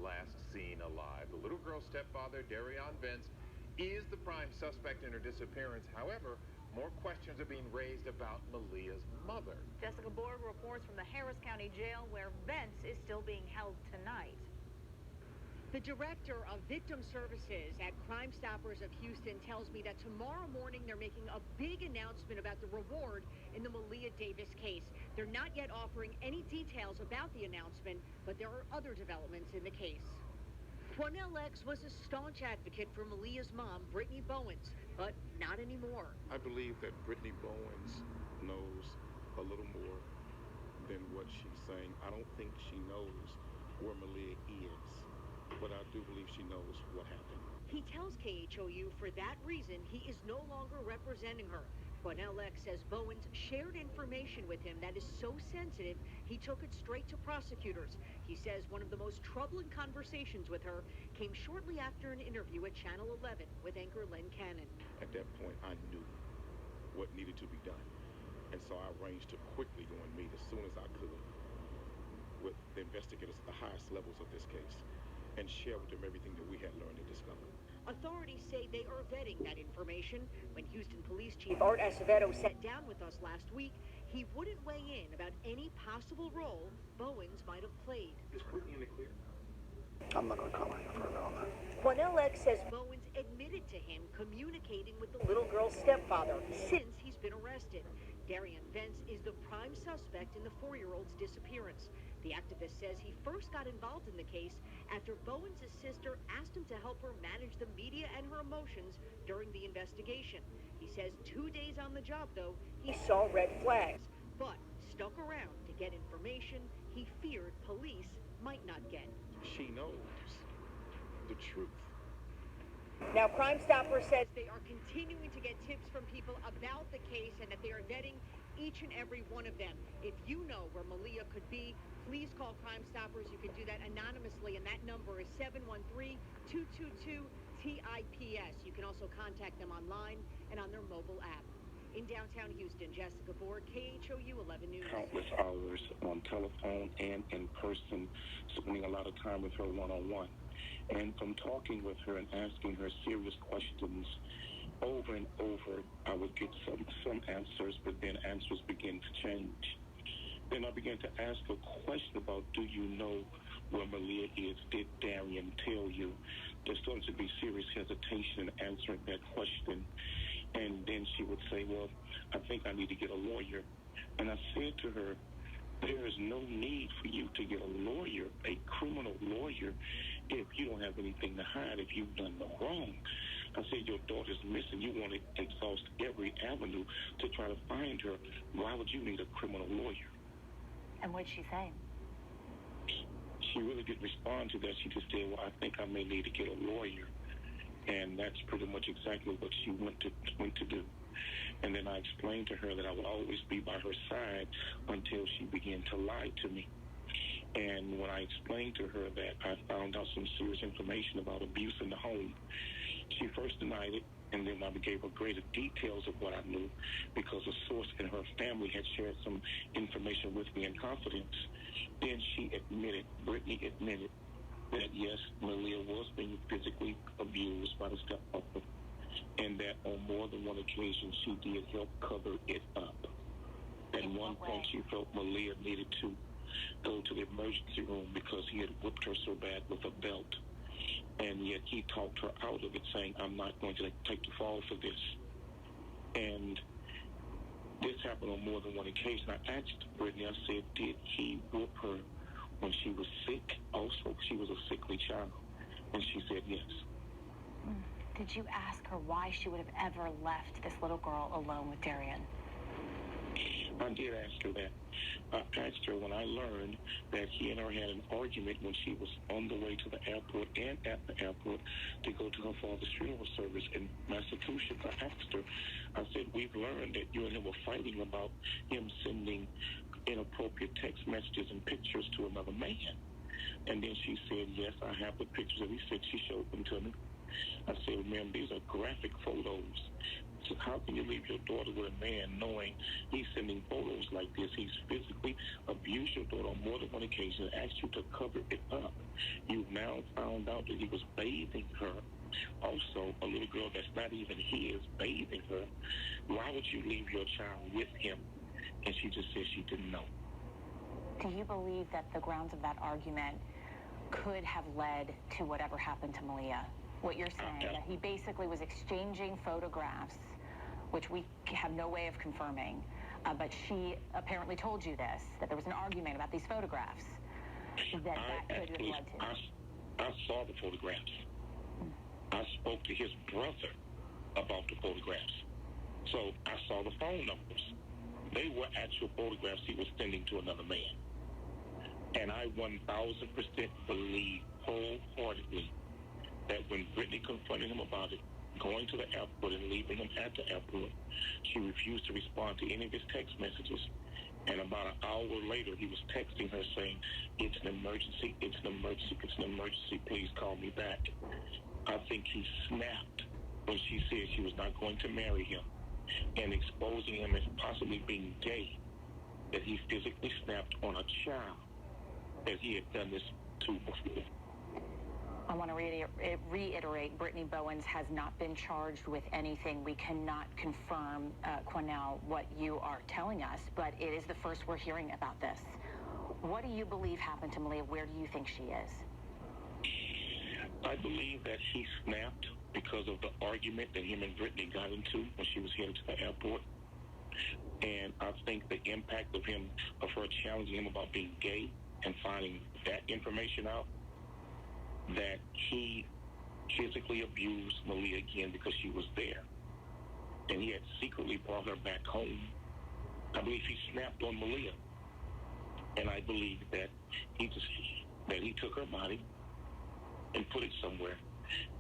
last seen alive. The little girl's stepfather, Darion Vence, is the prime suspect in her disappearance. However, more questions are being raised about Maleah's mother. Jessica Borg reports from the Harris County Jail, where Vence is still being held tonight. The director of victim services at Crime Stoppers of Houston tells me that tomorrow morning they're making a big announcement about the reward in the Maleah Davis case. They're not yet offering any details about the announcement, but there are other developments in the case. Quanell was a staunch advocate for Maleah's mom, Brittany Bowens, but not anymore. I believe that Brittany Bowens knows a little more than what she's saying. I don't think she knows where Maleah is, but I do believe she knows what happened. He tells KHOU for that reason he is no longer representing her. Quanell says Bowens shared information with him that is so sensitive he took it straight to prosecutors. He says one of the most troubling conversations with her came shortly after an interview at Channel 11 with anchor Len Cannon. At that point, I knew what needed to be done, and so I arranged to quickly go and meet as soon as I could with the investigators at the highest levels of this case and share with them everything that we had learned and discovered. Authorities say they are vetting that information. When Houston Police Chief Art Acevedo sat down with us last week, he wouldn't weigh in about any possible role Bowens might have played. Is Brittany in the clear? I'm not going to comment any further on that. Quanell says Bowens admitted to him communicating with the little girl's stepfather since he's been arrested. Darion Vence is the prime suspect in the 4-year-old's disappearance. The activist says he first got involved in the case after Bowens' sister asked him to help her manage the media and her emotions during the investigation. He says 2 days on the job, though, he saw red flags, but stuck around to get information he feared police might not get. She knows the truth. Now, Crime Stoppers says they are continuing to get tips from people about the case and that they are vetting each and every one of them. If you know where Maleah could be, please call Crime Stoppers. You can do that anonymously, and that number is 713-222-TIPS. You can also contact them online and on their mobile app. In downtown Houston, Jessica Borg, KHOU 11 News. Countless hours on telephone and in person, spending a lot of time with her one-on-one. And from talking with her and asking her serious questions over and over, I would get some answers, but then answers begin to change. Then I began to ask a question about, do you know where Maleah is? Did Darion tell you? There started to be serious hesitation in answering that question. And then she would say, well, I think I need to get a lawyer. And I said to her, there is no need for you to get a lawyer, a criminal lawyer, if you don't have anything to hide, if you've done no wrong. I said, your daughter's missing. You want to exhaust every avenue to try to find her. Why would you need a criminal lawyer? And what did she say? She really didn't respond to that. She just said, well, I think I may need to get a lawyer. And that's pretty much exactly what she went to do. And then I explained to her that I would always be by her side until she began to lie to me. And when I explained to her that I found out some serious information about abuse in the home, she first denied it, and then I gave her greater details of what I knew because a source in her family had shared some information with me in confidence. Then she admitted, Brittany admitted, that yes, Maleah was being physically abused by the stepfather, and that on more than one occasion she did help cover it up. At one point she felt Maleah needed to go to the emergency room because he had whipped her so bad with a belt, and yet he talked her out of it, saying, I'm not going to take the fall for this. And this happened on more than one occasion. I asked Brittany, I said, did he whoop her when she was sick also? She was a sickly child. And she said yes. Did you ask her why she would have ever left this little girl alone with Darion? I did ask her that. I asked her when I learned that he and her had an argument when she was on the way to the airport and at the airport to go to her father's funeral service in Massachusetts. I asked her, I said, we've learned that you and him were fighting about him sending inappropriate text messages and pictures to another man. And then she said, yes, I have the pictures. And he said, she showed them to me. I said, ma'am, these are graphic photos. So how can you leave your daughter with a man knowing he's sending photos like this? He's physically abused your daughter on more than one occasion and asked you to cover it up. You've now found out that he was bathing her. Also, a little girl that's not even his, bathing her. Why would you leave your child with him? And she just said she didn't know. Do you believe that the grounds of that argument could have led to whatever happened to Maleah? What you're saying, that he basically was exchanging photographs, which we have no way of confirming, but she apparently told you this, that there was an argument about these photographs, that could have led to. I saw the photographs. I spoke to his brother about the photographs. So I saw the phone numbers. They were actual photographs he was sending to another man. And I 1,000% believe wholeheartedly that when Brittany confronted him about it, going to the airport and leaving him at the airport, she refused to respond to any of his text messages. And about an hour later, he was texting her saying, "It's an emergency, it's an emergency, it's an emergency, please call me back." I think he snapped when she said she was not going to marry him, and exposing him as possibly being gay, that he physically snapped on a child that he had done this to before. I want to reiterate, Brittany Bowens has not been charged with anything. We cannot confirm, Quanell, what you are telling us, but it is the first we're hearing about this. What do you believe happened to Maleah? Where do you think she is? I believe that he snapped because of the argument that him and Brittany got into when she was headed to the airport. And I think the impact of her challenging him about being gay and finding that information out, that he physically abused Maleah again because she was there. And he had secretly brought her back home. I believe he snapped on Maleah. And I believe that he took her body and put it somewhere.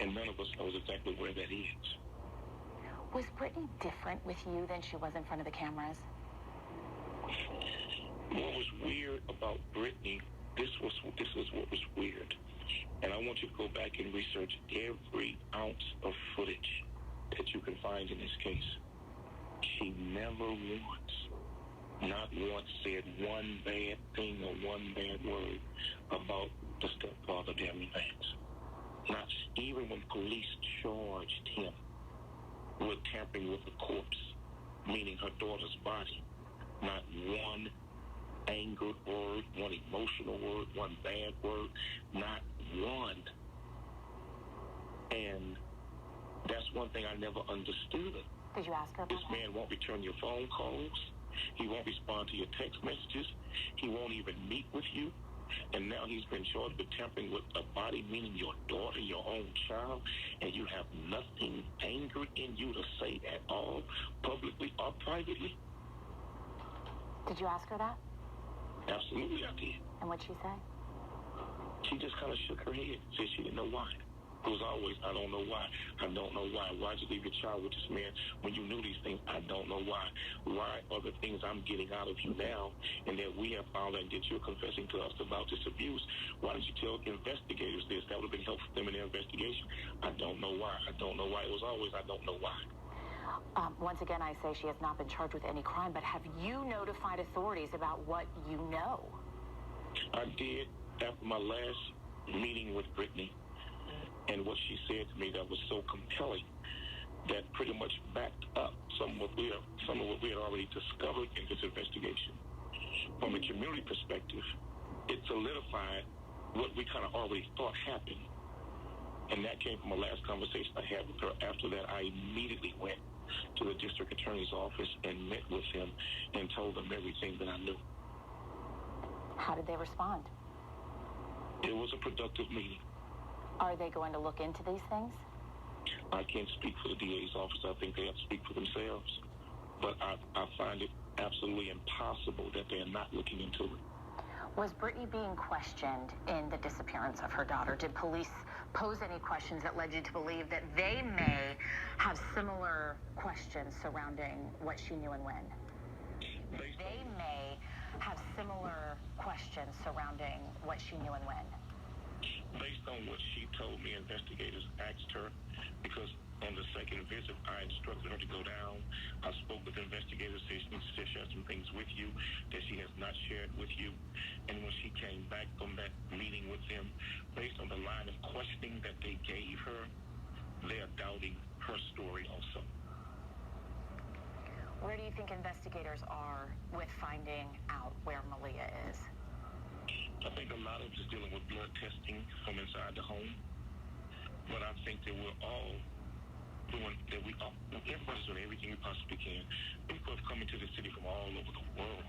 And none of us knows exactly where that is. Was Brittany different with you than she was in front of the cameras? What was weird about Brittany, this is what was weird. And I want you to go back and research every ounce of footage that you can find in this case. She never not once said one bad thing or one bad word about the stepfather, Darian Vance. Not even when police charged him with tampering with the corpse, meaning her daughter's body. Not one angered word, one emotional word, one bad word, not one. And that's one thing I never understood. Did you ask her about This man won't return your phone calls. He won't respond to your text messages. He won't even meet with you. And now he's been charged with tampering with a body, meaning your daughter, your own child, and you have nothing angered in you to say at all, publicly or privately? Did you ask her that? Absolutely, I did. And what'd she say? She just kind of shook her head, said she didn't know why. It was always, I don't know why. I don't know why. Why'd you leave your child with this man when you knew these things? I don't know why. Why are the things I'm getting out of you now and that we have found and that you're confessing to us about this abuse? Why didn't you tell investigators this? That would have been helpful for them in their investigation. I don't know why. I don't know why. It was always, I don't know why. Once again, I say she has not been charged with any crime, but have you notified authorities about what you know? I did after my last meeting with Brittany. And what she said to me that was so compelling that pretty much backed up some of what we had already discovered in this investigation. From a community perspective, it solidified what we kind of already thought happened. And that came from a last conversation I had with her. After that, I immediately went to the district attorney's office and met with him and told them everything that I knew. How did they respond? It was a productive meeting. Are they going to look into these things? I can't speak for the DA's office. I think they have to speak for themselves. But I find it absolutely impossible that they are not looking into it. Was Brittany being questioned in the disappearance of her daughter? Did police pose any questions that led you to believe that they may have similar questions surrounding what she knew and when? They may have similar questions surrounding what she knew and when. Based on what she told me, investigators asked her, because on the second visit, I instructed her to go down. I spoke with investigators, said she needs to share some things with you that she has not shared with you. And when she came back from that meeting with them, based on the line questioning that they gave her, they are doubting her story also. Where do you think investigators are with finding out where Maleah is? I think a lot of it is dealing with blood testing from inside the home. But I think that we're all everybody's doing everything we possibly can. People have come into the city from all over the world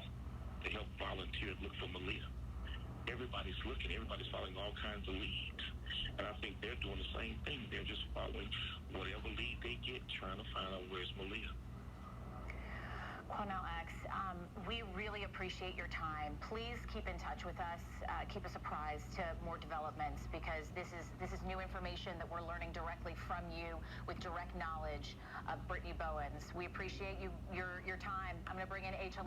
to help volunteer and look for Maleah. Everybody's looking, everybody's following all kinds of leads. And I think they're doing the same thing. They're just following whatever lead they get, trying to find out where's Maleah. Quanell X, we really appreciate your time. Please keep in touch with us. Keep us apprised to more developments, because this is new information that we're learning directly from you with direct knowledge of Brittany Bowens. We appreciate your time. I'm going to bring in HLN.